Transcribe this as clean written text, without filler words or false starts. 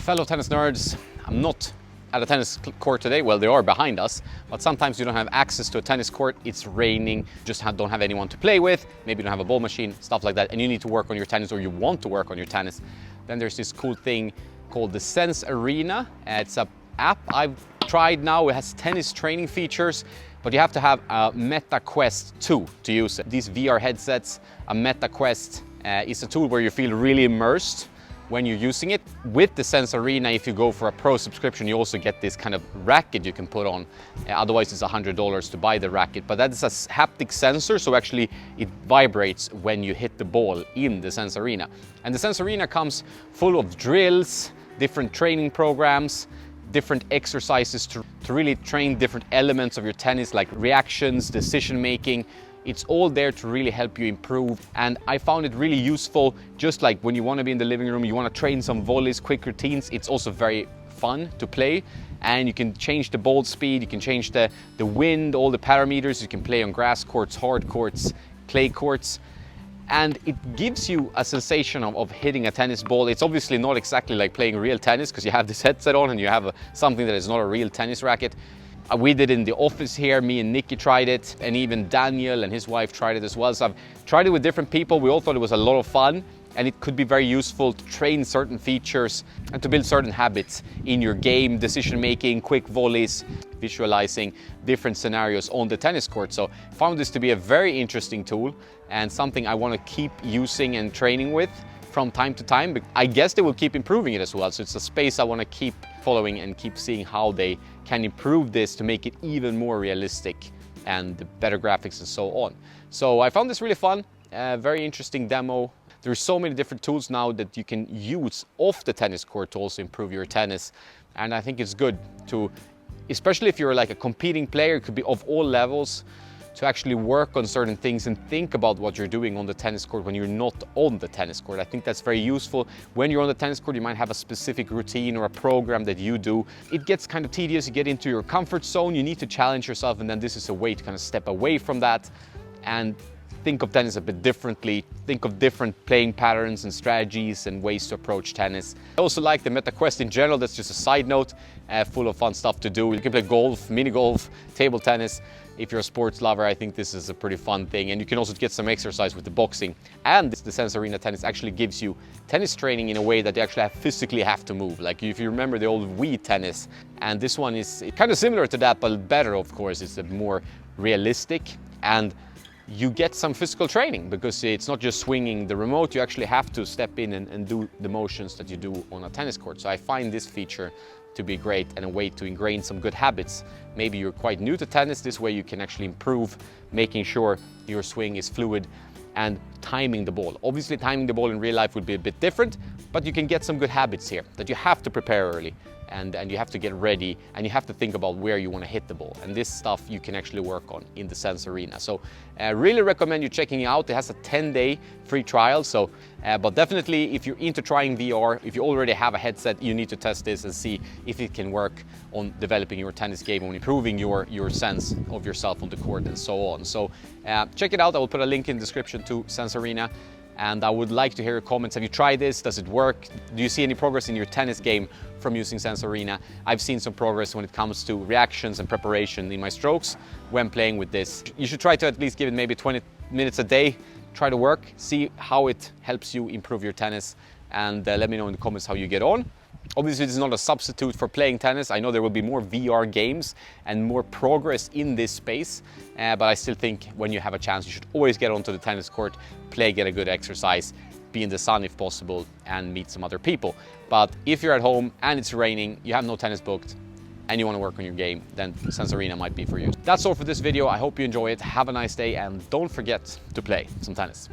Fellow tennis nerds, I'm not at a tennis court today. Well, they are behind us, but sometimes you don't have access to a tennis court. It's raining, just don't have anyone to play with. Maybe you don't have a ball machine, stuff like that, and you need to work on your tennis, or you want to work on your tennis. Then there's this cool thing called the Sense Arena. It's an app I've tried now. It has tennis training features, but you have to have a Meta Quest 2 to use it. These VR headsets, a Meta Quest is a tool where you feel really immersed when you're using it. With the Sense Arena, if you go for a pro subscription, you also get this kind of racket you can put on. Otherwise it's $100 to buy the racket, but that is a haptic sensor, so actually it vibrates when you hit the ball in the Sense Arena. And the Sense Arena comes full of drills, different training programs, different exercises to really train different elements of your tennis, like reactions, decision making. It's all there to really help you improve, and I found it really useful. Just like when you want to be in the living room, you want to train some volleys, quick routines, it's also very fun to play, and you can change the ball speed, you can change the wind, all the parameters. You can play on grass courts, hard courts, clay courts, and it gives you a sensation of hitting a tennis ball. It's obviously not exactly like playing real tennis, because you have this headset on and you have something that is not a real tennis racket. We did it in the office here, me and Nikki tried it, and even Daniel and his wife tried it as well. So I've tried it with different people. We all thought it was a lot of fun, and it could be very useful to train certain features and to build certain habits in your game, decision making, quick volleys, visualizing different scenarios on the tennis court. So I found this to be a very interesting tool and something I want to keep using and training with from time to time, but I guess they will keep improving it as well. So it's a space I want to keep following and keep seeing how they can improve this to make it even more realistic and better graphics and so on. So I found this really fun, very interesting demo. There's so many different tools now that you can use off the tennis court to also improve your tennis. And I think it's good to, especially if you're like a competing player, it could be of all levels, to actually work on certain things and think about what you're doing on the tennis court when you're not on the tennis court. I think that's very useful. When you're on the tennis court, you might have a specific routine or a program that you do. It gets kind of tedious, you get into your comfort zone, you need to challenge yourself, and then this is a way to kind of step away from that and think of tennis a bit differently, think of different playing patterns and strategies and ways to approach tennis. I also like the Meta Quest in general. That's just a side note, full of fun stuff to do. You can play golf, mini golf, table tennis. If you're a sports lover, I think this is a pretty fun thing, and you can also get some exercise with the boxing. And the Sense Arena tennis actually gives you tennis training in a way that you actually physically have to move. Like if you remember the old Wii tennis, and this one is kind of similar to that, but better, of course. It's a more realistic, and you get some physical training because it's not just swinging the remote. You actually have to step in and do the motions that you do on a tennis court. So I find this feature to be great and a way to ingrain some good habits. Maybe you're quite new to tennis. This way you can actually improve, making sure your swing is fluid and timing the ball. Obviously timing the ball in real life would be a bit different, but you can get some good habits here that you have to prepare early, and you have to get ready, and you have to think about where you want to hit the ball. And this stuff you can actually work on in the Sense Arena. So I really recommend you checking it out. It has a 10-day free trial. So, but definitely if you're into trying VR, if you already have a headset, you need to test this and see if it can work on developing your tennis game, on improving your sense of yourself on the court and so on. So check it out. I will put a link in the description to Sense Arena. And I would like to hear your comments. Have you tried this? Does it work? Do you see any progress in your tennis game from using Sense Arena? I've seen some progress when it comes to reactions and preparation in my strokes when playing with this. You should try to at least give it maybe 20 minutes a day. Try to work, see how it helps you improve your tennis, and let me know in the comments how you get on. Obviously, this is not a substitute for playing tennis. I know there will be more VR games and more progress in this space, but I still think when you have a chance, you should always get onto the tennis court, play, get a good exercise, be in the sun if possible, and meet some other people. But if you're at home and it's raining, you have no tennis booked, and you want to work on your game, then Sense Arena might be for you. That's all for this video. I hope you enjoy it. Have a nice day, and don't forget to play some tennis.